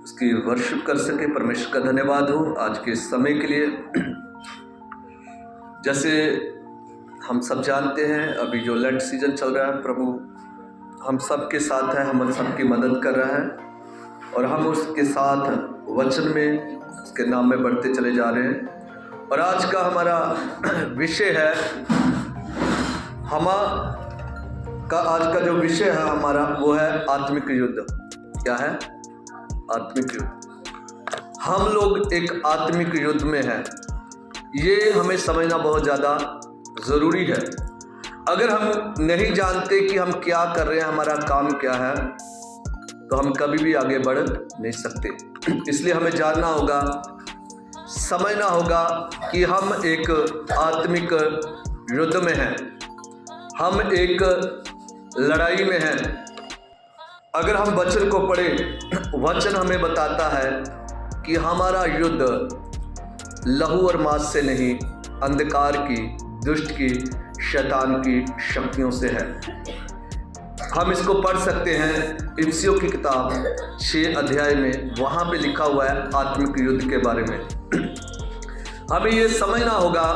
उसकी वर्शिप कर सके। परमेश्वर का धन्यवाद हो आज के समय के लिए। जैसे हम सब जानते हैं अभी जो लेंट सीजन चल रहा है, प्रभु हम सब के साथ है, हम सबकी मदद कर रहा है और हम उसके साथ वचन में उसके नाम में बढ़ते चले जा रहे हैं। और आज का हमारा विषय है आज का जो विषय है हमारा वो है आत्मिक युद्ध। क्या है? आत्मिक युद्ध। हम लोग एक आत्मिक युद्ध में हैं, ये हमें समझना बहुत ज़्यादा ज़रूरी है। अगर हम नहीं जानते कि हम क्या कर रहे हैं, हमारा काम क्या है, तो हम कभी भी आगे बढ़ नहीं सकते। इसलिए हमें जानना होगा, समझना होगा कि हम एक आत्मिक युद्ध में हैं, हम एक लड़ाई में हैं। अगर हम वचन को पढ़ें, वचन हमें बताता है कि हमारा युद्ध लहू और मांस से नहीं, अंधकार की, दुष्ट की, शैतान की शक्तियों से है। हम इसको पढ़ सकते हैं इफिसियों की किताब 6 अध्याय में, वहाँ पे लिखा हुआ है आत्मिक युद्ध के बारे में। हमें ये समझना होगा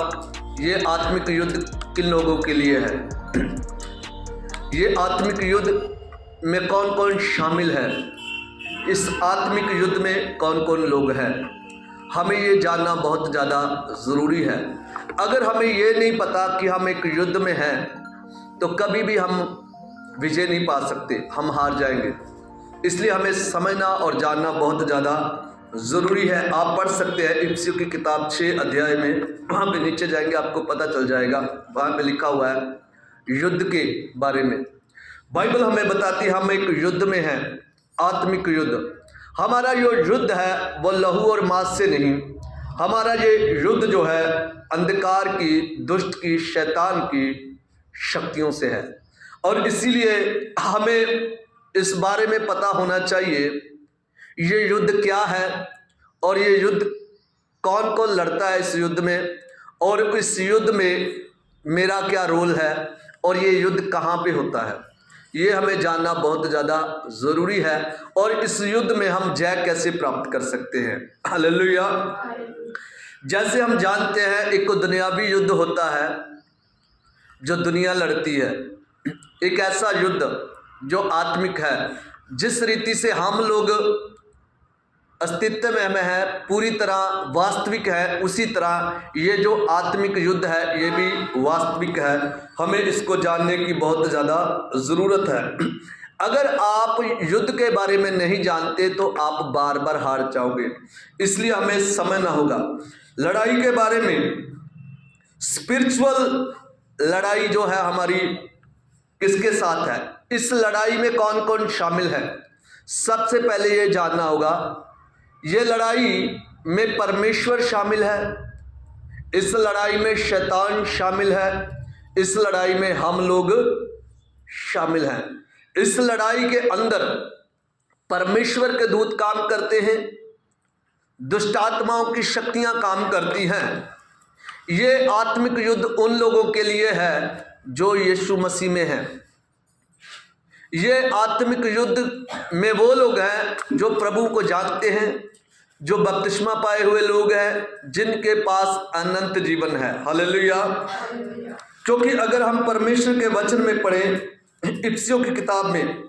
ये आत्मिक युद्ध किन लोगों के लिए है, ये आत्मिक युद्ध में कौन कौन शामिल है, इस आत्मिक युद्ध में कौन कौन लोग हैं, हमें ये जानना बहुत ज़्यादा ज़रूरी है। अगर हमें ये नहीं पता कि हम एक युद्ध में हैं तो कभी भी हम विजय नहीं पा सकते, हम हार जाएंगे। इसलिए हमें समझना और जानना बहुत ज़्यादा ज़रूरी है। आप पढ़ सकते हैं इफिसियों की किताब 6 अध्याय में, वहाँ पे नीचे जाएंगे आपको पता चल जाएगा, वहाँ पे लिखा हुआ है युद्ध के बारे में। बाइबल हमें बताती है हम एक युद्ध में हैं, आत्मिक युद्ध। हमारा जो युद्ध है वो लहू और मांस से नहीं, हमारा ये युद्ध जो है अंधकार की, दुष्ट की, शैतान की शक्तियों से है। और इसीलिए हमें इस बारे में पता होना चाहिए ये युद्ध क्या है और ये युद्ध कौन कौन लड़ता है इस युद्ध में, और इस युद्ध में मेरा क्या रोल है और ये युद्ध कहाँ पे होता है, ये हमें जानना बहुत ज़्यादा ज़रूरी है। और इस युद्ध में हम जय कैसे प्राप्त कर सकते हैं। हालेलुया। जैसे हम जानते हैं एक दुनियावी युद्ध होता है जो दुनिया लड़ती है, एक ऐसा युद्ध जो आत्मिक है। जिस रीति से हम लोग अस्तित्व में है, पूरी तरह वास्तविक है, उसी तरह ये जो आत्मिक युद्ध है ये भी वास्तविक है। हमें इसको जानने की बहुत ज़्यादा ज़रूरत है। अगर आप युद्ध के बारे में नहीं जानते तो आप बार बार हार जाओगे। इसलिए हमें समझना होगा लड़ाई के बारे में। स्पिरिचुअल लड़ाई जो है हमारी किसके साथ है, इस लड़ाई में कौन कौन शामिल है। सबसे पहले ये जानना होगा ये लड़ाई में परमेश्वर शामिल है, इस लड़ाई में शैतान शामिल है, इस लड़ाई में हम लोग शामिल हैं। इस लड़ाई के अंदर परमेश्वर के दूत काम करते हैं, दुष्ट आत्माओं की शक्तियां काम करती हैं। ये आत्मिक युद्ध उन लोगों के लिए है जो यीशु मसीह में हैं। ये आत्मिक युद्ध में वो लोग हैं जो प्रभु को जानते हैं, जो बपतिस्मा पाए हुए लोग हैं, जिनके पास अनंत जीवन है। हालेलुया। क्योंकि अगर हम परमेश्वर के वचन में पढ़ें इफिसियों की किताब में,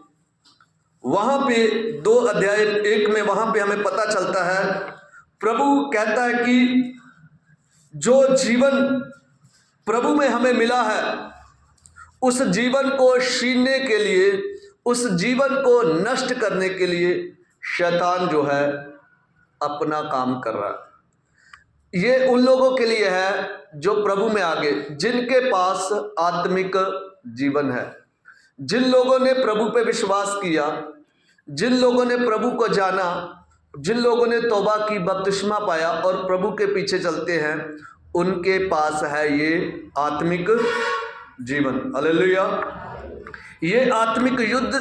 वहां पे 2 अध्याय 1 में वहां पे हमें पता चलता है, प्रभु कहता है कि जो जीवन प्रभु में हमें मिला है उस जीवन को छीनने के लिए, उस जीवन को नष्ट करने के लिए शैतान जो है अपना काम कर रहा है। ये उन लोगों के लिए है जो प्रभु में आगे, जिनके पास आत्मिक जीवन है, जिन लोगों ने प्रभु पे विश्वास किया, जिन लोगों ने प्रभु को जाना, जिन लोगों ने तौबा की, बपतिस्मा पाया और प्रभु के पीछे चलते हैं, उनके पास है ये आत्मिक जीवन। हालेलुया। ये आत्मिक युद्ध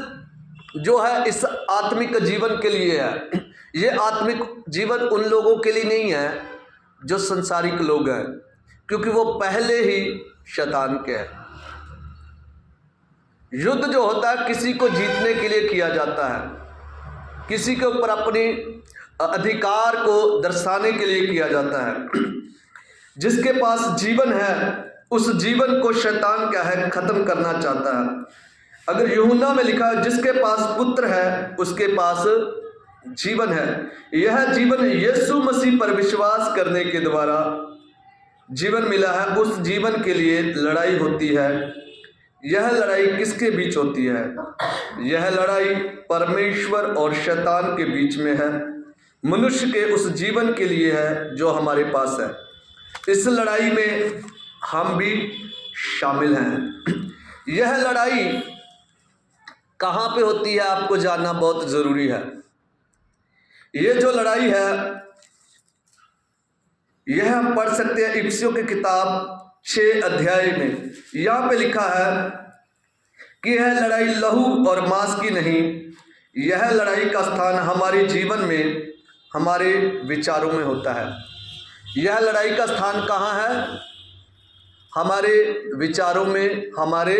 जो है इस आत्मिक जीवन के लिए है। ये आत्मिक जीवन उन लोगों के लिए नहीं है जो संसारिक लोग हैं, क्योंकि वो पहले ही शैतान के हैं। युद्ध जो होता है किसी को जीतने के लिए किया जाता है, किसी के ऊपर अपने अधिकार को दर्शाने के लिए किया जाता है। जिसके पास जीवन है उस जीवन को शैतान क्या है, खत्म करना चाहता है। अगर यूहन्ना में लिखा है जिसके पास पुत्र है उसके पास जीवन है। यह जीवन यीशु मसीह पर विश्वास करने के द्वारा जीवन मिला है। उस जीवन के लिए लड़ाई होती है। यह लड़ाई किसके बीच होती है? यह लड़ाई परमेश्वर और शैतान के बीच में है। मनुष्य के उस जीवन के लिए है जो हमारे पास है। इस लड़ाई में हम भी शामिल हैं। यह लड़ाई कहाँ पे होती है आपको जानना बहुत जरूरी है। ये जो लड़ाई है यह हम पढ़ सकते हैं इफिसियों की किताब 6 अध्याय में। यहाँ पे लिखा है कि यह लड़ाई लहू और मांस की नहीं, यह लड़ाई का स्थान हमारे जीवन में, हमारे विचारों में होता है। यह लड़ाई का स्थान कहाँ है? हमारे विचारों में, हमारे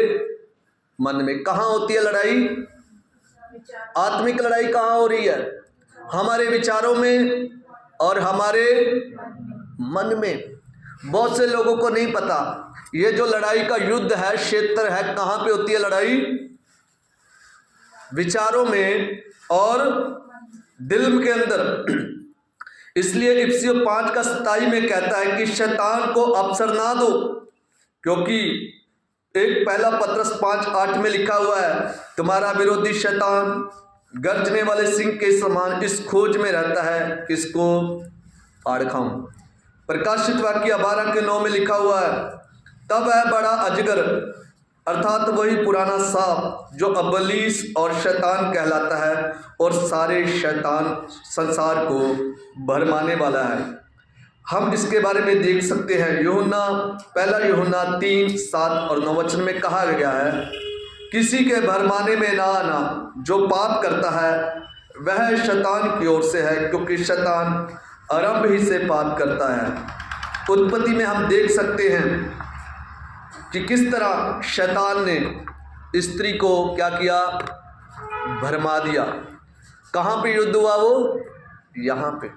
मन में। कहाँ होती है लड़ाई? आत्मिक लड़ाई कहाँ हो रही है? हमारे विचारों में और हमारे मन में। बहुत से लोगों को नहीं पता ये जो लड़ाई का युद्ध है, क्षेत्र है, कहाँ पे होती है लड़ाई? विचारों में और दिल के अंदर। इसलिए इफिसियों 5:27 में कहता है कि शैतान को अवसर ना दो, क्योंकि एक पहला पत्रस 5:8 में लिखा हुआ है तुम्हारा विरोधी शैतान गर्जने वाले सिंह के समान इस खोज में रहता है किसको आड़ खाऊं। प्रकाशित वाक्य 12:9 में लिखा हुआ है तब है बड़ा अजगर अर्थात वही पुराना सांप जो अबलीस और शैतान कहलाता है और सारे शैतान संसार को भरमाने वाला है। हम इसके बारे में देख सकते हैं पहला यूहन्ना 3:7 और 9 वचन में कहा गया है किसी के भरमाने में ना आना, जो पाप करता है वह शैतान की ओर से है, क्योंकि शैतान आरंभ ही से पाप करता है। उत्पत्ति में हम देख सकते हैं कि किस तरह शैतान ने स्त्री को क्या किया, भरमा दिया। कहाँ पे युद्ध हुआ? वो यहाँ पे।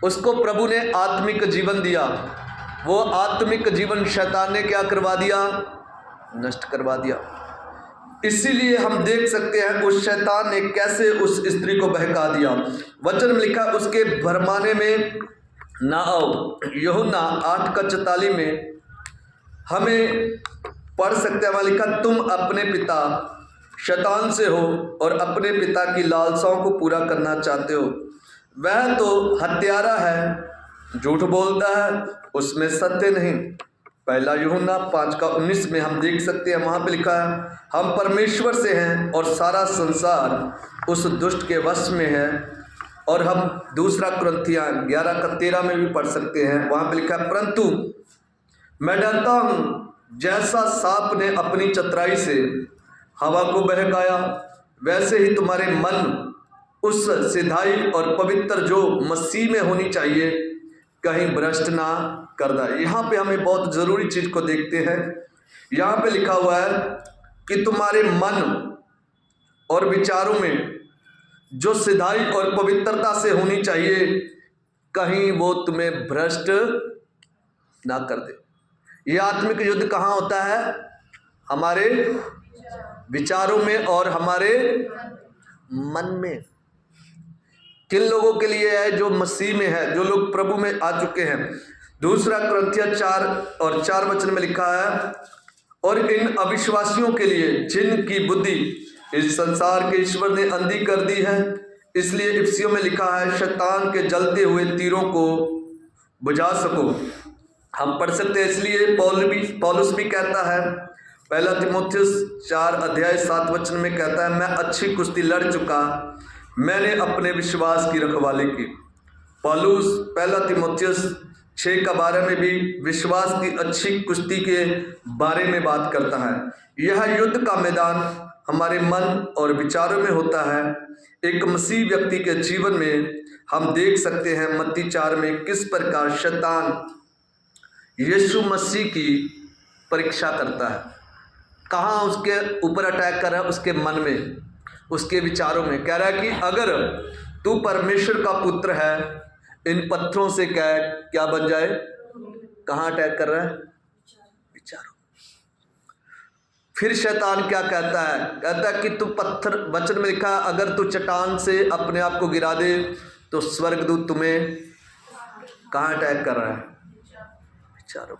उसको प्रभु ने आत्मिक जीवन दिया, वो आत्मिक जीवन शैतान ने क्या करवा दिया? नष्ट करवा दिया। इसीलिए हम देख सकते हैं उस शैतान ने कैसे उस स्त्री को बहका दिया। वचन में लिखा उसके भरमाने में ना आओ। यूहन्ना 8:44 में हमें पढ़ सकते हैं, वहाँ लिखा तुम अपने पिता शैतान से हो और अपने पिता की लालसाओं को पूरा करना चाहते हो। वह तो हत्यारा है, झूठ बोलता है, उसमें सत्य नहीं। पहला यूहन्ना 5:19 में हम देख सकते हैं, वहाँ पे लिखा है हम परमेश्वर से हैं और सारा संसार उस दुष्ट के वश में है। और हम दूसरा कुरिन्थियां 11:13 में भी पढ़ सकते हैं, वहाँ पे लिखा है परंतु मैं डरता हूँ जैसा सांप ने अपनी चतुराई से हवा को बहकाया, वैसे ही तुम्हारे मन उस सिधाई और पवित्र जो मसीह में होनी चाहिए कहीं भ्रष्ट ना कर दे। यहाँ पे हमें बहुत ज़रूरी चीज़ को देखते हैं। यहाँ पे लिखा हुआ है कि तुम्हारे मन और विचारों में जो सिधाई और पवित्रता से होनी चाहिए कहीं वो तुम्हें भ्रष्ट ना कर दे। ये आत्मिक युद्ध कहाँ होता है? हमारे विचारों में और हमारे मन में। किन लोगों के लिए है? जो मसीह में है, जो लोग प्रभु में आ चुके हैं। दूसरा कुरिन्थियां 4:4 वचन में लिखा है और इन अविश्वासियों के लिए जिनकी बुद्धि इस संसार के ईश्वर ने अंधी कर दी है, इसलिए इफिसियों में लिखा है शैतान के जलते हुए तीरों को बुझा सको। हम पढ़ सकते हैं, इसलिए पौलुस भी कहता है पहला तीमुथियुस 4:7 वचन में कहता है मैं अच्छी कुश्ती लड़ चुका, मैंने अपने विश्वास की रखवाली की। पौलुस पहला तीमुथियुस 6:12 में भी विश्वास की अच्छी कुश्ती के बारे में बात करता है। यह युद्ध का मैदान हमारे मन और विचारों में होता है। एक मसीह व्यक्ति के जीवन में हम देख सकते हैं मत्ती 4 में किस प्रकार शैतान यीशु मसीह की परीक्षा करता है। कहाँ उसके ऊपर अटैक कर रहा है? उसके मन में। उसके विचारों में। कह रहा है कि अगर तू परमेश्वर का पुत्र है, इन पत्थरों से क्या बन जाए। कहाँ अटैक कर रहा है? विचारों। फिर शैतान क्या कहता है? कहता है कि तू पत्थर, वचन में लिखा है अगर तू चट्टान से अपने आप को गिरा दे तो स्वर्गदूत तुम्हें कहाँ अटैक कर रहा है? विचारों।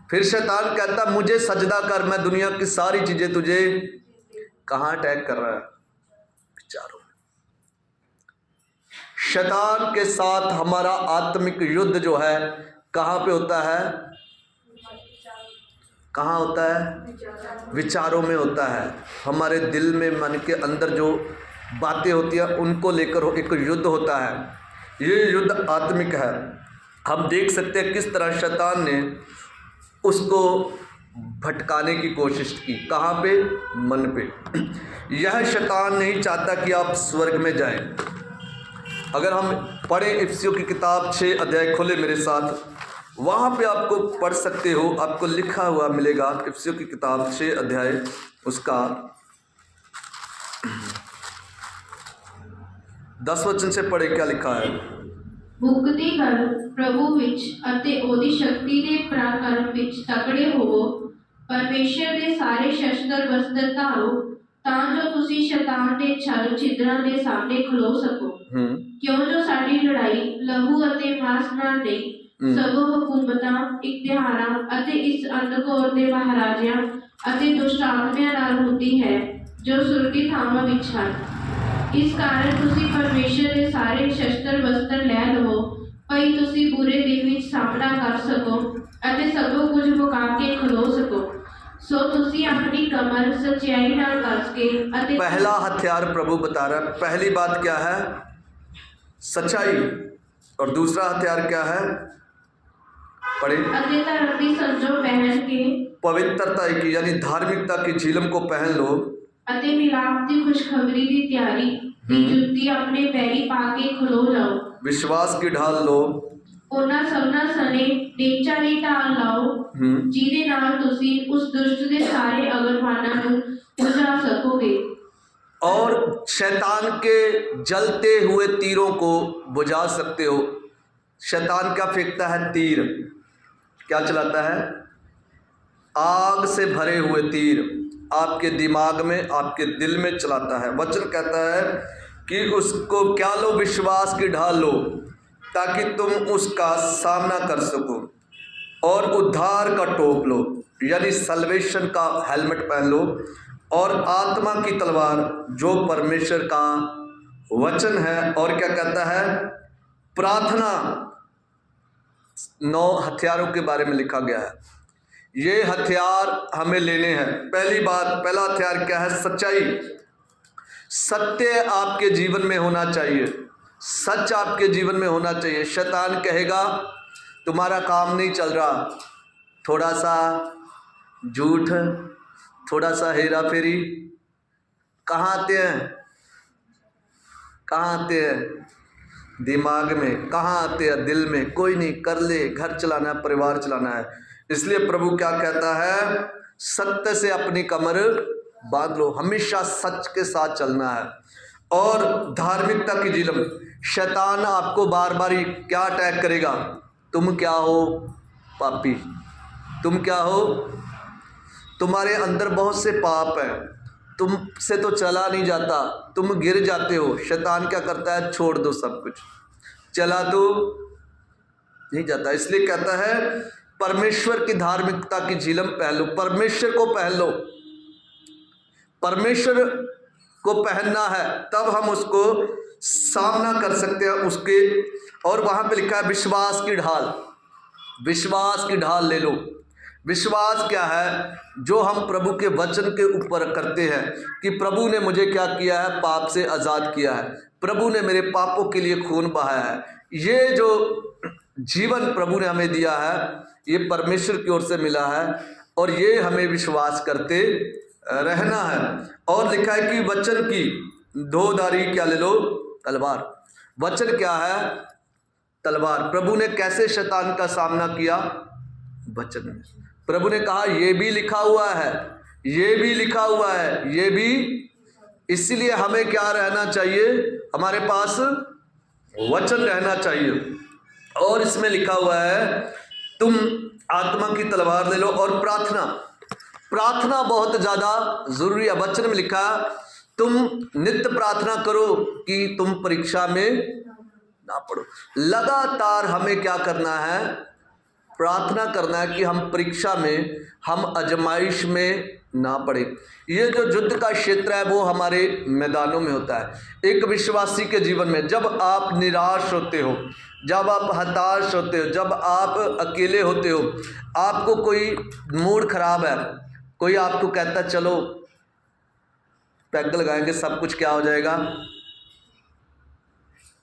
फिर शैतान कहता मुझे सजदा कर, मैं दुनिया की सारी चीजें तुझे कहाँ अटैक कर रहा है? विचारों। शैतान के साथ हमारा आत्मिक युद्ध जो है कहाँ पे होता है? कहाँ होता है? विचारों में होता है। हमारे दिल में, मन के अंदर जो बातें होती हैं उनको लेकर एक युद्ध होता है। ये युद्ध आत्मिक है। हम देख सकते हैं किस तरह शैतान ने उसको भटकाने की कोशिश की। कहाँ पे? मन पे। यह शैतान नहीं चाहता कि आप स्वर्ग में जाएं। अगर हम पढ़ें इफिसियों की किताब 6 अध्याय, खोले मेरे साथ, वहाँ पे आपको पढ़ सकते हो, आपको लिखा हुआ मिलेगा। इफिसियों की किताब 6 अध्याय उसका 10 वचन से पढ़े, क्या लिखा है? ਮੁਕਤੀ ਕਰ ਪ੍ਰਭੂ ਵਿੱਚ ਅਤੇ ਉਹਦੀ ਸ਼ਕਤੀ ਦੇ ਪਰਾਕਰਮ ਵਿੱਚ ਤਕੜੇ ਹੋਵੋ। ਪਰਮੇਸ਼ਰ ਦੇ ਸਾਰੇ ਸ਼ਸਤਰ ਵਸਤਰ ਧਾਰੋ ਤਾਂ ਜੋ ਤੁਸੀਂ ਸ਼ੈਤਾਨ ਦੇ ਛਲ ਛਿਦਰਾਂ ਦੇ ਸਾਹਮਣੇ ਖਲੋ ਸਕੋ। ਕਿਉਂ ਜੋ ਸਾਡੀ ਲੜਾਈ ਲਹੂ ਅਤੇ ਮਾਸ ਨਾਲ ਨਹੀਂ ਸਗੋਂ ਹਕੂਮਤਾਂ, ਇਖਤਿਆਰਾਂ ਅਤੇ ਇਸ ਅੰਧਕਾਰ ਦੇ ਮਹਾਰਾਜਿਆਂ ਅਤੇ ਦੁਸ਼ਟ ਆਤਮਿਆਂ ਨਾਲ ਹੁੰਦੀ ਹੈ ਜੋ ਸੁਰਗੀ ਥਾਵਾਂ ਵਿੱਚ ਹਨ। ਇਸ ਕਾਰਨ ਤੁਸੀਂ ਪਰਮੇਸ਼ਰ ਦੇ ਸਾਰੇ ਸ਼ਸਤਰ ਵਸਤਰ ਲੈ ਲਵੋ ਭਈ ਤੁਸੀਂ ਬੁਰੇ ਦਿਨ ਵਿੱਚ ਸਾਹਮਣਾ ਕਰ ਸਕੋ ਅਤੇ ਸਭੋ ਕੁਝ ਮੁਕਾ ਕੇ ਖਲੋ ਸਕੋ। ਸੋ ਤੁਸੀਂ अपनी कमर सच्चाई ਨਾਲ कस के ਅਤੇ पहला हथियार प्रभु बता रहा है। पहली बात क्या है? सच्चाई। और दूसरा हथियार क्या है? पढ़े। ਅਤੇ ਧਰਮ ਦੀ ਸੰਜੋ ਪਹਿਨ ਕੇ पवित्रता की यानी धार्मिकता की झिलम को पहन लो ਅਤੇ ਮਿਲਾਪ ਦੀ ਖੁਸ਼ਖਬਰੀ ਦੀ ਤਿਆਰੀ ਦੀ ਜੁੱਤੀ ਆਪਣੇ ਪੈਰੀ ਪਾ ਕੇ ਖਲੋ ਜਾਓ। विश्वास की ढाल लो। ਉਹਨਾਂ ਸਭਨਾਂ ਸਣੇ ਨੇਚਾ ਦੀ ਢਾਲ ਲਾਓ ਜਿਹਦੇ ਨਾਲ ਤੁਸੀਂ ਉਸ ਦੁਸ਼ਟ ਦੇ ਸਾਰੇ ਅਗਰਵਾਨਾਂ ਨੂੰ ਬੁਝਾ ਸਕੋਗੇ। और शैतान के जलते हुए तीरों को बुझा सकते हो। शैतान क्या फेंकता है? तीर। क्या चलाता है? आग से भरे हुए तीर आपके दिमाग में, आपके दिल में चलाता है। वचन कहता है कि उसको क्या लो? विश्वास की ढाल लो ताकि तुम उसका सामना कर सको, और उद्धार का टोप लो यानी सल्वेशन का हेलमेट पहन लो, और आत्मा की तलवार जो परमेश्वर का वचन है। और क्या कहता है? प्रार्थना। 9 हथियारों के बारे में लिखा गया है। ये हथियार हमें लेने हैं। पहली बात, पहला हथियार क्या है? सच्चाई। सत्य आपके जीवन में होना चाहिए, सच आपके जीवन में होना चाहिए। शैतान कहेगा तुम्हारा काम नहीं चल रहा, थोड़ा सा झूठ, थोड़ा सा हेरा फेरी। कहाँ आते हैं? कहाँ आते हैं? दिमाग में। कहाँ आते हैं? दिल में। कोई नहीं, कर ले, घर चलाना है, परिवार चलाना है। इसलिए प्रभु क्या कहता है? सत्य से अपनी कमर बांध लो, हमेशा सच के साथ चलना है। और धार्मिकता की झिलम। शैतान आपको बार बार क्या अटैक करेगा? तुम क्या हो? पापी। तुम क्या हो? तुम्हारे अंदर बहुत से पाप हैं, तुमसे तो चला नहीं जाता, तुम गिर जाते हो। शैतान क्या करता है? छोड़ दो सब कुछ, चला तो नहीं जाता। इसलिए कहता है परमेश्वर की धार्मिकता की झिलम पहन लो। परमेश्वर को पहन लो। परमेश्वर को पहनना है, तब हम उसको सामना कर सकते हैं उसके। और वहाँ पे लिखा है विश्वास की ढाल। विश्वास की ढाल ले लो। विश्वास क्या है? जो हम प्रभु के वचन के ऊपर करते हैं कि प्रभु ने मुझे क्या किया है? पाप से आज़ाद किया है, प्रभु ने मेरे पापों के लिए खून बहाया है। ये जो जीवन प्रभु ने हमें दिया है ये परमेश्वर की ओर से मिला है, और ये हमें विश्वास करते रहना है। और लिखा है कि वचन की 2 धारी क्या ले लो? तलवार। वचन क्या है? तलवार। प्रभु ने कैसे शैतान का सामना किया? वचन में। प्रभु ने कहा ये भी लिखा हुआ है, ये भी लिखा हुआ है, ये भी इसीलिए हमें क्या रहना चाहिए, हमारे पास वचन रहना चाहिए। और इसमें लिखा हुआ है तुम आत्मा की तलवार ले लो और प्रार्थना, प्रार्थना बहुत ज्यादा जरूरी है। वचन में लिखा तुम नित्य प्रार्थना करो कि तुम परीक्षा में ना पड़ो। लगातार हमें क्या करना है, प्रार्थना करना है कि हम परीक्षा में, हम आजमाइश में ना पड़े। ये जो युद्ध का क्षेत्र है वो हमारे मैदानों में होता है। एक विश्वासी के जीवन में जब आप निराश होते हो, जब आप हताश होते हो, जब आप अकेले होते हो, आपको कोई मूड खराब है, कोई आपको कहता है चलो पैग लगाएंगे सब कुछ क्या हो जाएगा,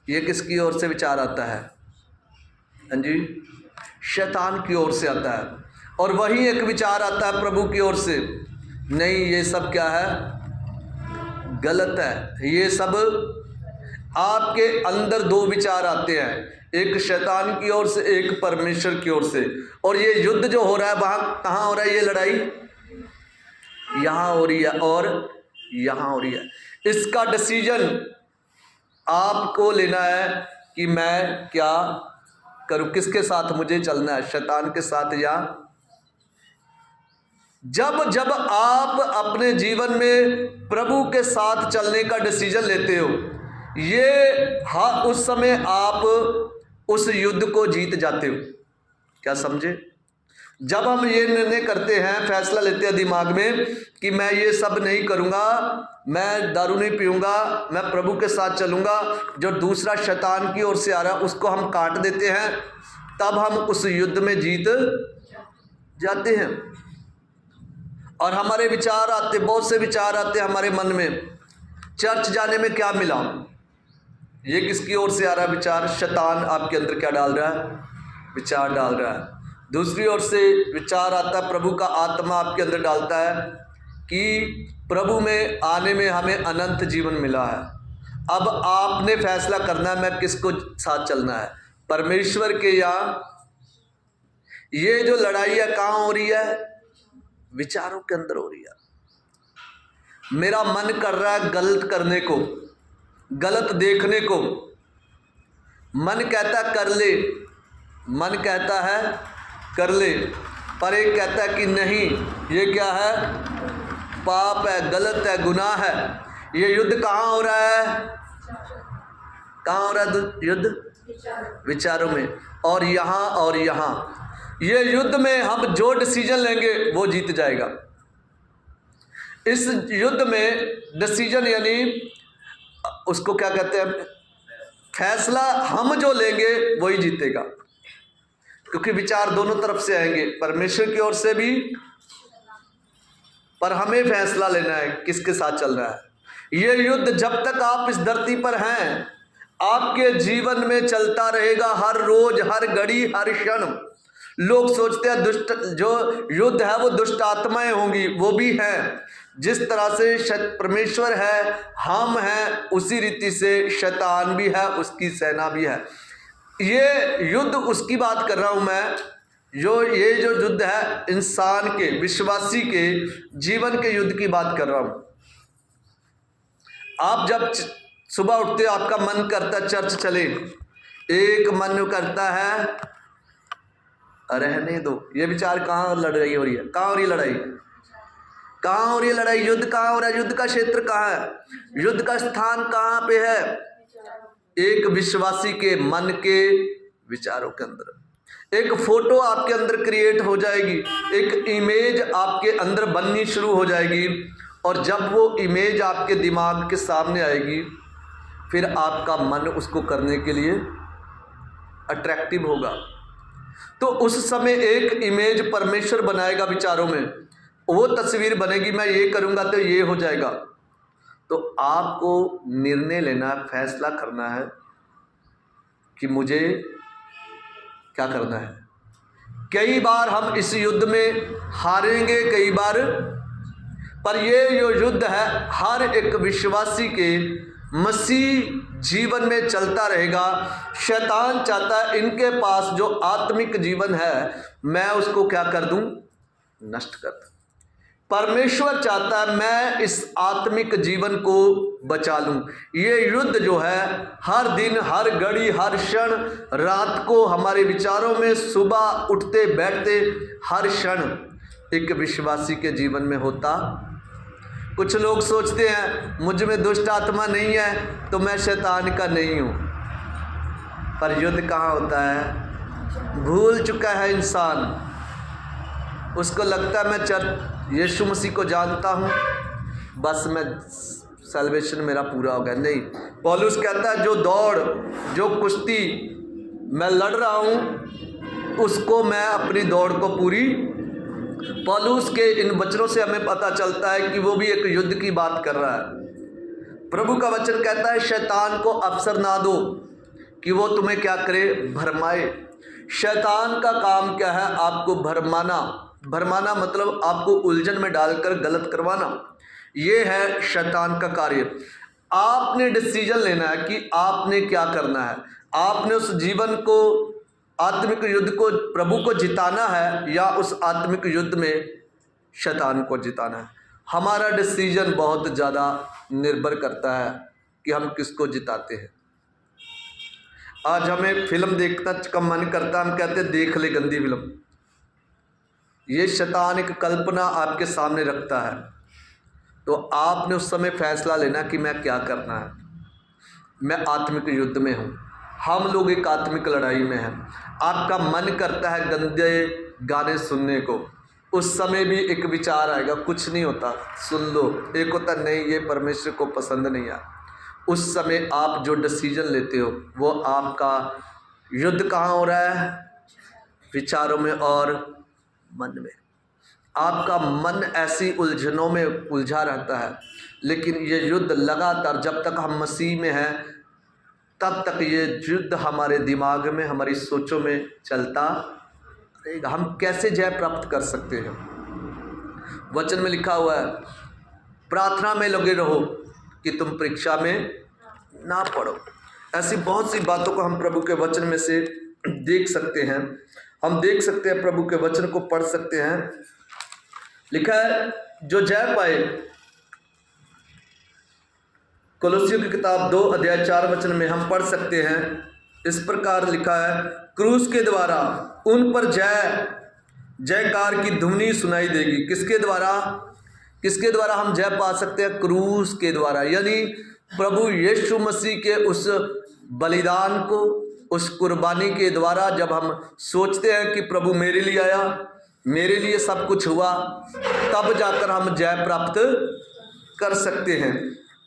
ये किसकी ओर से विचार आता है? हाँ जी, शैतान की ओर से आता है। और वही एक विचार आता है प्रभु की ओर से, नहीं ये सब क्या है, गलत है। ये सब आपके अंदर दो विचार आते हैं, एक शैतान की ओर से, एक परमेश्वर की ओर से। और ये युद्ध जो हो रहा है वहां कहाँ हो रहा है? ये लड़ाई यहां हो रही है और यहां हो रही है। इसका डिसीजन आपको लेना है कि मैं क्या करूं, किसके साथ मुझे चलना है, शैतान के साथ या। जब जब आप अपने जीवन में प्रभु के साथ चलने का डिसीजन लेते हो, ये उस समय आप उस युद्ध को जीत जाते हो। क्या समझे? जब हम ये निर्णय करते हैं, फैसला लेते हैं दिमाग में कि मैं ये सब नहीं करूंगा, मैं दारू नहीं पीऊंगा, मैं प्रभु के साथ चलूंगा, जो दूसरा शैतान की ओर से आ रहा है उसको हम काट देते हैं, तब हम उस युद्ध में जीत जाते हैं। और हमारे विचार आते, बहुत से विचार आते हैं हमारे मन में। चर्च जाने में क्या मिला, ये किसकी ओर से आ रहा है विचार? शैतान आपके अंदर क्या डाल रहा है? विचार डाल रहा है। दूसरी ओर से विचार आता है, प्रभु का आत्मा आपके अंदर डालता है कि प्रभु में आने में हमें अनंत जीवन मिला है। अब आपने फैसला करना है मैं किसको साथ चलना है, परमेश्वर के या। ये जो लड़ाई है कहाँ हो रही है? विचारों के अंदर हो रही है। मेरा मन कर रहा है गलत करने को, गलत देखने को। मन कहता है कर ले, मन कहता है कर ले, पर एक कहता है कि नहीं, ये क्या है? पाप है, गलत है, गुनाह है। ये युद्ध कहाँ हो रहा है? कहाँ हो रहा है युद्ध? विचारों में। और यहाँ ये युद्ध में हम जो डिसीजन लेंगे वो जीत जाएगा। इस युद्ध में डिसीजन यानी उसको क्या कहते हैं, फैसला हम जो लेंगे वही जीतेगा, क्योंकि विचार दोनों तरफ से आएंगे, परमेश्वर की ओर से भी, पर हमें फैसला लेना है किसके साथ चल रहा है। ये युद्ध जब तक आप इस धरती पर हैं आपके जीवन में चलता रहेगा, हर रोज, हर घड़ी, हर क्षण। लोग सोचते हैं दुष्ट जो युद्ध है वो दुष्ट आत्माएं होंगी, वो भी हैं। जिस तरह से परमेश्वर है, हम हैं, उसी रीति से शैतान भी है, उसकी सेना भी है। ये युद्ध उसकी बात कर रहा हूं मैं, ये जो युद्ध है इंसान के, विश्वासी के जीवन के युद्ध की बात कर रहा हूं। आप जब सुबह उठते हो आपका मन करता है चर्च चले, एक मन करता है रहने दो। ये विचार कहाँ लड़ रही हो रही है? कहाँ हो रही है लड़ाई? कहाँ हो रही है लड़ाई? युद्ध कहाँ हो रहा है? युद्ध का क्षेत्र कहाँ है? युद्ध का स्थान कहाँ पे है? एक विश्वासी के मन के विचारों के अंदर। एक फोटो आपके अंदर क्रिएट हो जाएगी, एक इमेज आपके अंदर बननी शुरू हो जाएगी, और जब वो इमेज आपके दिमाग के सामने आएगी फिर आपका मन उसको करने के लिए अट्रैक्टिव होगा। तो उस समय एक इमेज परमेश्वर बनाएगा विचारों में, वो तस्वीर बनेगी, मैं ये करूंगा तो ये हो जाएगा। तो आपको निर्णय लेना है, फैसला करना है कि मुझे क्या करना है। कई बार हम इस युद्ध में हारेंगे, कई बार, पर ये जो युद्ध है हर एक विश्वासी के मसीह जीवन में चलता रहेगा। शैतान चाहता है इनके पास जो आत्मिक जीवन है मैं उसको क्या कर दूं? नष्ट कर दूं। परमेश्वर चाहता है मैं इस आत्मिक जीवन को बचा लूं। ये युद्ध जो है हर दिन, हर घड़ी, हर क्षण, रात को हमारे विचारों में, सुबह उठते बैठते हर क्षण एक विश्वासी के जीवन में होता। कुछ लोग सोचते हैं मुझ में दुष्ट आत्मा नहीं है तो मैं शैतान का नहीं हूँ, पर युद्ध कहाँ होता है? भूल चुका है इंसान, उसको लगता है मैं चर्च यीशु मसीह को जानता हूँ, बस मैं सैल्वेशन मेरा पूरा हो गया। नहीं, पौलुस कहता है जो दौड़, जो कुश्ती मैं लड़ रहा हूँ उसको मैं अपनी दौड़ को पूरी। पौलुस के इन वचनों से हमें पता चलता है कि वो भी एक युद्ध की बात कर रहा है। प्रभु का वचन कहता है शैतान को अवसर ना दो कि वो तुम्हें क्या करे, भरमाए। शैतान का काम क्या है? आपको भरमाना। भरमाना मतलब आपको उलझन में डालकर गलत करवाना, ये है शैतान का कार्य। आपने डिसीजन लेना है कि आपने क्या करना है। आपने उस जीवन को, आत्मिक युद्ध को, प्रभु को जिताना है या उस आत्मिक युद्ध में शैतान को जिताना है। हमारा डिसीजन बहुत ज़्यादा निर्भर करता है कि हम किसको जिताते हैं। आज हमें फिल्म देखना कम मन करता है, हम कहते हैं देख ले गंदी फिल्म। ये शैतान एक कल्पना आपके सामने रखता है, तो आपने उस समय फैसला लेना कि मैं क्या करना है। मैं आत्मिक युद्ध में हूँ, हम लोग एक आत्मिक लड़ाई में हैं। आपका मन करता है गंदे गाने सुनने को, उस समय भी एक विचार आएगा कुछ नहीं होता, सुन लो। एक होता नहीं, ये परमेश्वर को पसंद नहीं आया। उस समय आप जो डिसीजन लेते हो वो आपका युद्ध कहाँ हो रहा है? विचारों में और मन में। आपका मन ऐसी उलझनों में उलझा रहता है, लेकिन ये युद्ध लगातार जब तक हम मसीह में हैं तब तक ये युद्ध हमारे दिमाग में, हमारी सोचों में चलता रहेगा। हम कैसे जय प्राप्त कर सकते हैं? वचन में लिखा हुआ है प्रार्थना में लगे रहो कि तुम परीक्षा में ना पड़ो। ऐसी बहुत सी बातों को हम प्रभु के वचन में से देख सकते हैं। हम देख सकते हैं, प्रभु के वचन को पढ़ सकते हैं। लिखा है जो जय पाए, कोलोसियों की किताब 2 अध्याय 4 वचन में हम पढ़ सकते हैं। इस प्रकार लिखा है क्रूस के द्वारा उन पर जय जयकार की ध्वनि सुनाई देगी। किसके द्वारा? किसके द्वारा हम जय पा सकते हैं? क्रूस के द्वारा, यानी प्रभु यीशु मसीह के उस बलिदान को, उस कुर्बानी के द्वारा। जब हम सोचते हैं कि प्रभु मेरे लिए आया, मेरे लिए सब कुछ हुआ, तब जाकर हम जय प्राप्त कर सकते हैं।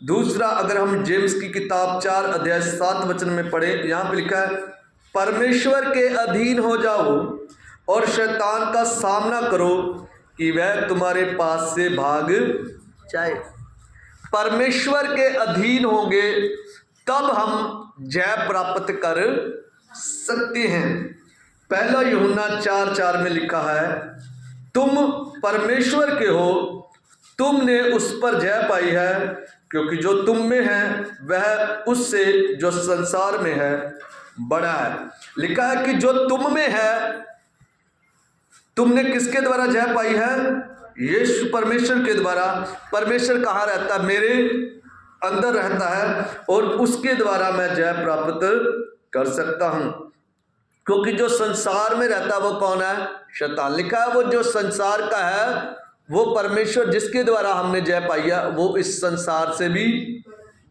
दूसरा, अगर हम जेम्स की किताब 4 अध्याय 7 वचन में पढ़े, यहाँ पे लिखा है परमेश्वर के अधीन हो जाओ और शैतान का सामना करो कि वह तुम्हारे पास से भाग जाए। परमेश्वर के अधीन होंगे तब हम जय प्राप्त कर सकते हैं। पहला यूहन्ना 4:4 में लिखा है तुम परमेश्वर के हो, तुमने उस पर जय पाई है, क्योंकि जो तुम में है वह उससे जो संसार में है बड़ा है। लिखा है कि जो तुम में है, तुमने किसके द्वारा जय पाई है? यीशु परमेश्वर के द्वारा। परमेश्वर कहाँ रहता है? मेरे अंदर रहता है, और उसके द्वारा मैं जय प्राप्त कर सकता हूँ। क्योंकि जो संसार में रहता है वो कौन है? शैतान। लिखा है वो जो संसार का है वो परमेश्वर जिसके द्वारा हमने जय पाई है वो इस संसार से भी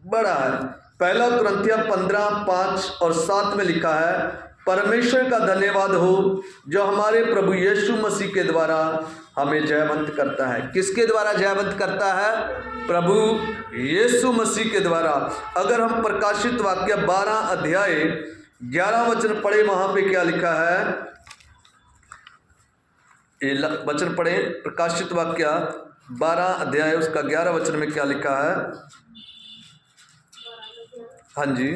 बड़ा है। पहला कुरिन्थियों 15:5 और 7 में लिखा है परमेश्वर का धन्यवाद हो जो हमारे प्रभु यीशु मसीह के द्वारा हमें जयवंत करता है। किसके द्वारा जयवंत करता है? प्रभु यीशु मसीह के द्वारा। अगर हम प्रकाशित वाक्य 12 अध्याय 11 वचन पढ़े, वहां पे क्या लिखा है? वचन पढ़े, प्रकाशित वाक्य 12 अध्याय उसका 11 वचन में क्या लिखा है? हाँ जी।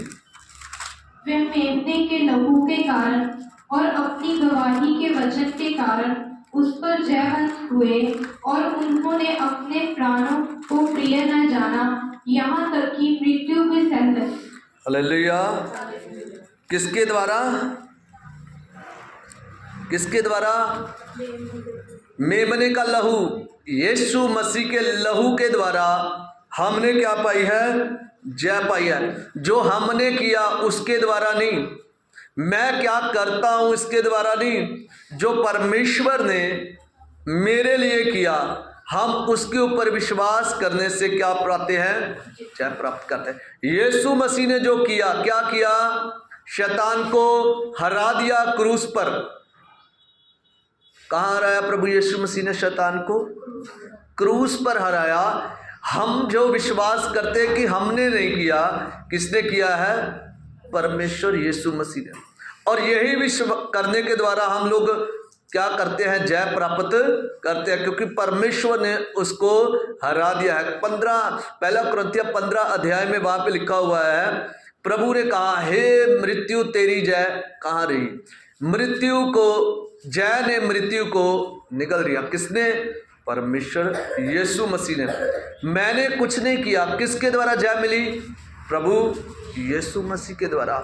वे मेमने के लहू के कारण और अपनी गवाही के वचन के कारण उस पर जयवंत हुए, और उन्होंने अपने प्राणों को प्रिय न जाना, यहाँ तक कि मृत्यु भी सह ली। हालेलुया। किसके द्वारा? किसके द्वारा? मेमने का लहू। यीशु मसीह के लहू के द्वारा हमने क्या पाई है? जय पाई है। जो हमने किया उसके द्वारा नहीं, मैं क्या करता हूं इसके द्वारा नहीं, जो परमेश्वर ने मेरे लिए किया, हम उसके ऊपर विश्वास करने से क्या प्राप्त हैं? जय प्राप्त करते हैं। यीशु मसीह ने जो किया, क्या किया? शैतान को हरा दिया क्रूस पर। कहां हराया प्रभु यीशु मसीह ने शैतान को? क्रूस पर हराया। हम जो विश्वास करते हैं कि हमने नहीं किया, किसने किया है? परमेश्वर यीशु मसीह ने। और यही विश्व करने के द्वारा हम लोग क्या करते हैं? जय प्राप्त करते हैं, क्योंकि परमेश्वर ने उसको हरा दिया है। 1 कुरिन्थियों 15 अध्याय में वहां पे लिखा हुआ है, प्रभु ने कहा, हे मृत्यु तेरी जय कहाँ रही? मृत्यु को, जय ने मृत्यु को निगल दिया। किसने? परमेश्वर यीशु मसीह ने। मैंने कुछ नहीं किया। किसके द्वारा जय मिली? प्रभु यीशु मसीह के द्वारा।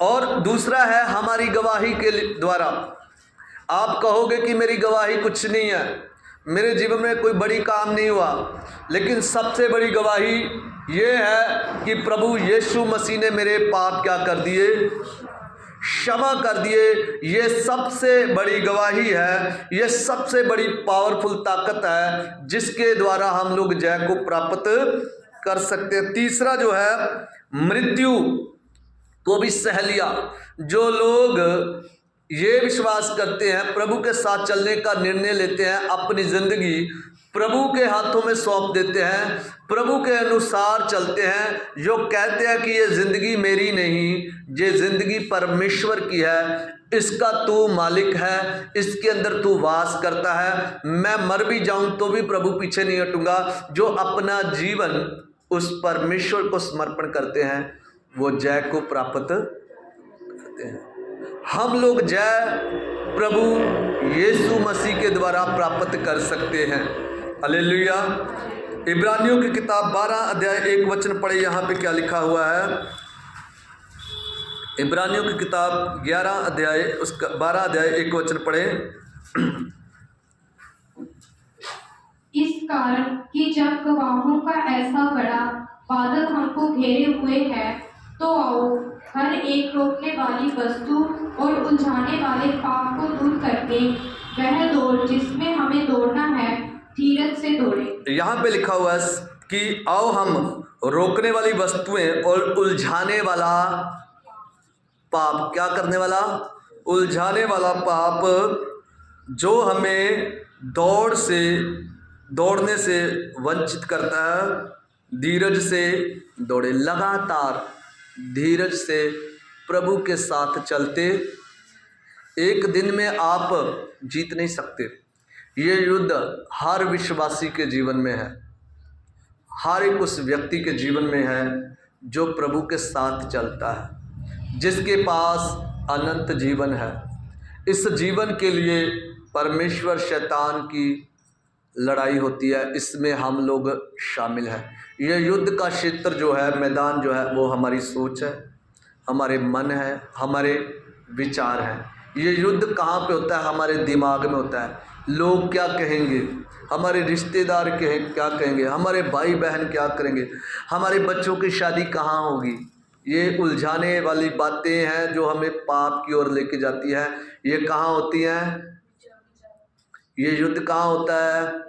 और दूसरा है हमारी गवाही के द्वारा। आप कहोगे कि मेरी गवाही कुछ नहीं है, मेरे जीवन में कोई बड़ी काम नहीं हुआ, लेकिन सबसे बड़ी गवाही ये है कि प्रभु यीशु मसीह ने मेरे पाप क्या कर दिए? क्षमा कर दिए। ये सबसे बड़ी गवाही है, ये सबसे बड़ी पावरफुल ताकत है जिसके द्वारा हम लोग जय को प्राप्त कर सकते हैं। तीसरा जो है, मृत्यु को भी सह लिया। जो लोग ये विश्वास करते हैं, प्रभु के साथ चलने का निर्णय लेते हैं, अपनी जिंदगी प्रभु के हाथों में सौंप देते हैं, प्रभु के अनुसार चलते हैं, जो कहते हैं कि ये जिंदगी मेरी नहीं, ये जिंदगी परमेश्वर की है, इसका तू मालिक है, इसके अंदर तू वास करता है, मैं मर भी जाऊं तो भी प्रभु पीछे नहीं हटूंगा। जो अपना जीवन उस परमेश्वर को समर्पण करते हैं, वो जय को प्राप्त करते हैं। हम लोग जय प्रभु यीशु मसीह के द्वारा प्राप्त कर सकते हैं। हालेलुया। इब्रानियों की किताब 12 अध्याय 1 वचन पढ़े। यहाँ पे क्या लिखा हुआ है? इब्रानियों की किताब 11 अध्याय उसका 12 अध्याय 1 वचन पढ़े। इस कारण कि जब गवाहों का ऐसा बड़ा बादल हमको घेरे हुए है, तो आओ हर एक रोकने वाली वस्तु और उलझाने वाले पाप को दूर करके वह दौड़ जिसमें हमें दौड़ना है, धीरज से दौड़े। यहाँ पे लिखा हुआ है कि आओ हम रोकने वाली वस्तुएं और उलझाने वाला पाप, क्या करने वाला? उलझाने वाला पाप, जो हमें दौड़ने से वंचित करता है, धीरज से दौड़े। लगातार धीरज से प्रभु के साथ चलते एक दिन में आप जीत नहीं सकते। ये युद्ध हर विश्वासी के जीवन में है, हर एक उस व्यक्ति के जीवन में है जो प्रभु के साथ चलता है, जिसके पास अनंत जीवन है। इस जीवन के लिए परमेश्वर शैतान की लड़ाई होती है, इसमें हम लोग शामिल हैं। यह युद्ध का क्षेत्र जो है, मैदान जो है, वो हमारी सोच है, हमारे मन है, हमारे विचार हैं। ये युद्ध कहाँ पे होता है? हमारे दिमाग में होता है। लोग क्या कहेंगे, हमारे रिश्तेदार क्या कहेंगे, हमारे भाई बहन क्या करेंगे, हमारे बच्चों की शादी कहाँ होगी। ये उलझाने वाली बातें हैं जो हमें पाप की ओर लेके जाती है। ये कहाँ होती हैं? ये युद्ध कहाँ होता है?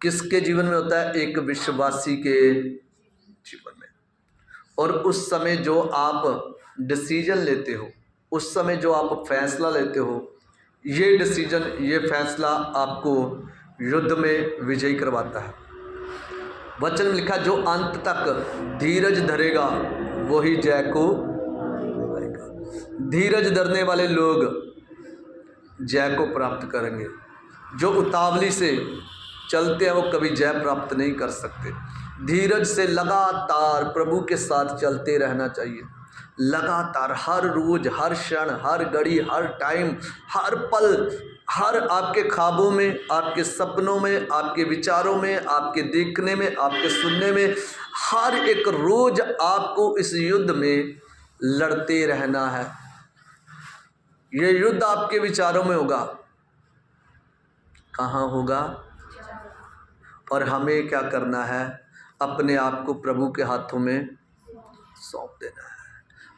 किसके जीवन में होता है? एक विश्वासी के जीवन में। और उस समय जो आप डिसीजन लेते हो, उस समय जो आप फैसला लेते हो, ये डिसीजन, ये फैसला आपको युद्ध में विजयी करवाता है। वचन में लिखा, जो अंत तक धीरज धरेगा वही जय को पाएगा। धीरज धरने वाले लोग जय को प्राप्त करेंगे। जो उतावली से चलते हैं वो कभी जय प्राप्त नहीं कर सकते। धीरज से लगातार प्रभु के साथ चलते रहना चाहिए। लगातार, हर रोज, हर क्षण, हर घड़ी, हर टाइम, हर पल, हर आपके ख्वाबों में, आपके सपनों में, आपके विचारों में, आपके देखने में, आपके सुनने में, हर एक रोज आपको इस युद्ध में लड़ते रहना है। ये युद्ध आपके विचारों में होगा। कहाँ होगा? और हमें क्या करना है? अपने आप को प्रभु के हाथों में सौंप देना है।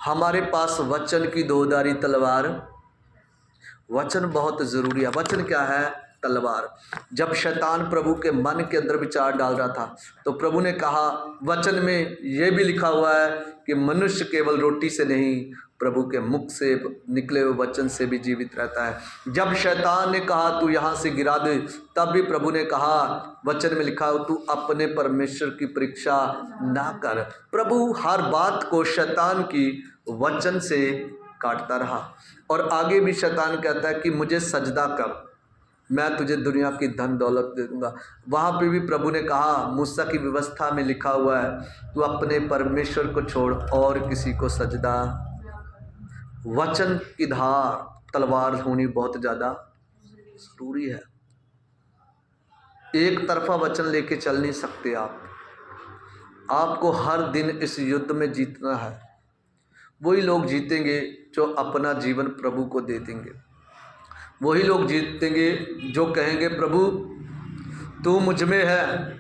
हमारे पास वचन की दोधारी तलवार, वचन बहुत ज़रूरी है। वचन क्या है? तलवार। जब शैतान प्रभु के मन के अंदर विचार डाल रहा था तो प्रभु ने कहा, वचन में ये भी लिखा हुआ है कि मनुष्य केवल रोटी से नहीं, प्रभु के मुख से निकले हुए वचन से भी जीवित रहता है। जब शैतान ने कहा तू यहाँ से गिरा दे, तब भी प्रभु ने कहा, वचन में लिखा हो, तू अपने परमेश्वर की परीक्षा ना कर। प्रभु हर बात को शैतान की वचन से काटता रहा। और आगे भी शैतान कहता है कि मुझे सजदा कर, मैं तुझे दुनिया की धन दौलत दे दूंगा। वहाँ पे भी प्रभु ने कहा, मूसा की व्यवस्था में लिखा हुआ है, तू अपने परमेश्वर को छोड़ और किसी को सजदा। वचन की धार, तलवार होनी बहुत ज़्यादा ज़रूरी है। एक तरफा वचन लेके चल नहीं सकते आप। आपको हर दिन इस युद्ध में जीतना है। वही लोग जीतेंगे जो अपना जीवन प्रभु को दे देंगे। वही लोग जीतेंगे जो कहेंगे, प्रभु तू मुझ में है,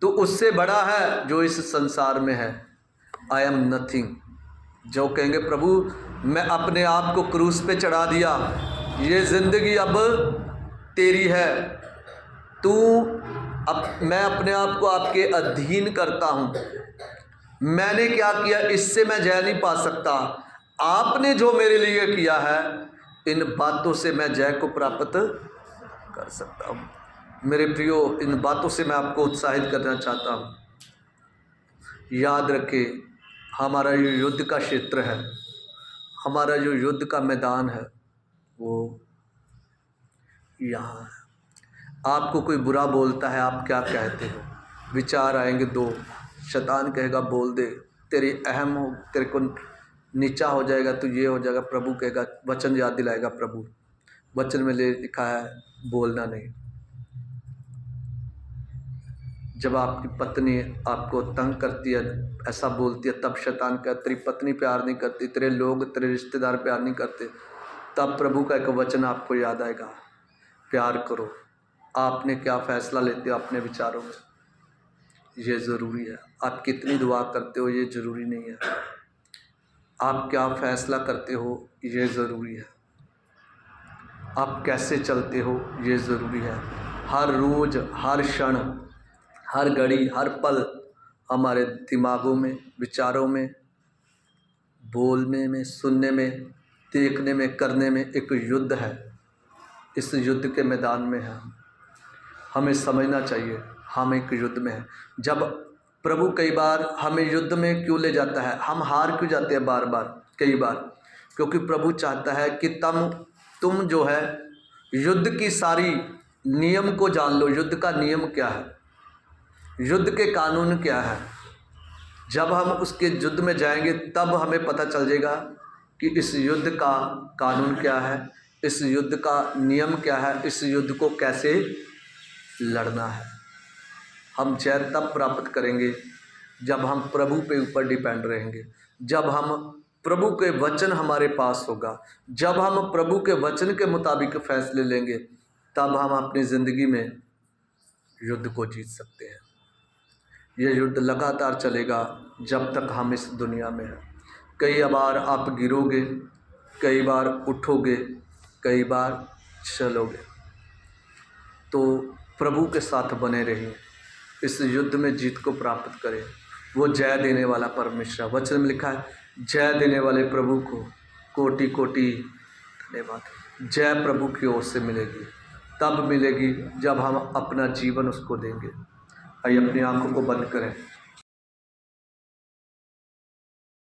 तू उससे बड़ा है जो इस संसार में है, आई एम नथिंग। जो कहेंगे, प्रभु मैं अपने आप को क्रूस पे चढ़ा दिया, ये ज़िंदगी अब तेरी है, मैं अपने आप को आपके अधीन करता हूँ। मैंने क्या किया, इससे मैं जय नहीं पा सकता। आपने जो मेरे लिए किया है, इन बातों से मैं जय को प्राप्त कर सकता हूँ। मेरे प्रियो, इन बातों से मैं आपको उत्साहित करना चाहता हूँ। याद रखें, हमारा जो युद्ध का क्षेत्र है, हमारा जो युद्ध का मैदान है, वो यहाँ है। आपको कोई बुरा बोलता है, आप क्या कहते हो? विचार आएंगे दो। शैतान कहेगा बोल दे, तेरी अहम हो, तेरे को नीचा हो जाएगा, तो ये हो जाएगा। प्रभु कहेगा, वचन याद दिलाएगा प्रभु, वचन में लिखा है बोलना नहीं। जब आपकी पत्नी आपको तंग करती है, ऐसा बोलती है, तब शैतान का तेरी पत्नी प्यार नहीं करती, तेरे लोग, तेरे रिश्तेदार प्यार नहीं करते, तब प्रभु का एक वचन आपको याद आएगा, प्यार करो। आपने क्या फैसला लेते हो अपने विचारों में, ये ज़रूरी है। आप कितनी दुआ करते हो, ये ज़रूरी नहीं है। आप क्या फैसला करते हो, ये ज़रूरी है। आप कैसे चलते हो, ये ज़रूरी है। हर रोज़, हर क्षण, हर घड़ी, हर पल हमारे दिमागों में, विचारों में, बोलने में, सुनने में, देखने में, करने में एक युद्ध है। इस युद्ध के मैदान में है। हमें समझना चाहिए हम एक युद्ध में हैं। जब प्रभु कई बार हमें युद्ध में क्यों ले जाता है, हम हार क्यों जाते हैं बार बार, कई बार, क्योंकि प्रभु चाहता है कि तुम जो है युद्ध की सारी नियम को जान लो। युद्ध का नियम क्या है, युद्ध के कानून क्या है। जब हम उसके युद्ध में जाएंगे तब हमें पता चल जाएगा कि इस युद्ध का कानून क्या है, इस युद्ध का नियम क्या है, इस युद्ध को कैसे लड़ना है। हम जय तब प्राप्त करेंगे जब हम प्रभु पे ऊपर डिपेंड रहेंगे, जब हम प्रभु के वचन हमारे पास होगा, जब हम प्रभु के वचन के मुताबिक फैसले लेंगे, तब हम अपनी ज़िंदगी में युद्ध को जीत सकते हैं। ये युद्ध लगातार चलेगा जब तक हम इस दुनिया में हैं। कई बार आप गिरोगे, कई बार उठोगे, कई बार चलोगे, तो प्रभु के साथ बने रहिए, इस युद्ध में जीत को प्राप्त करें। वो जय देने वाला परमेश्वर, वचन में लिखा है, जय देने वाले प्रभु को कोटि कोटि धन्यवाद। जय प्रभु की ओर से मिलेगी, तब मिलेगी जब हम अपना जीवन उसको देंगे। आइए अपनी आंखों को बंद करें।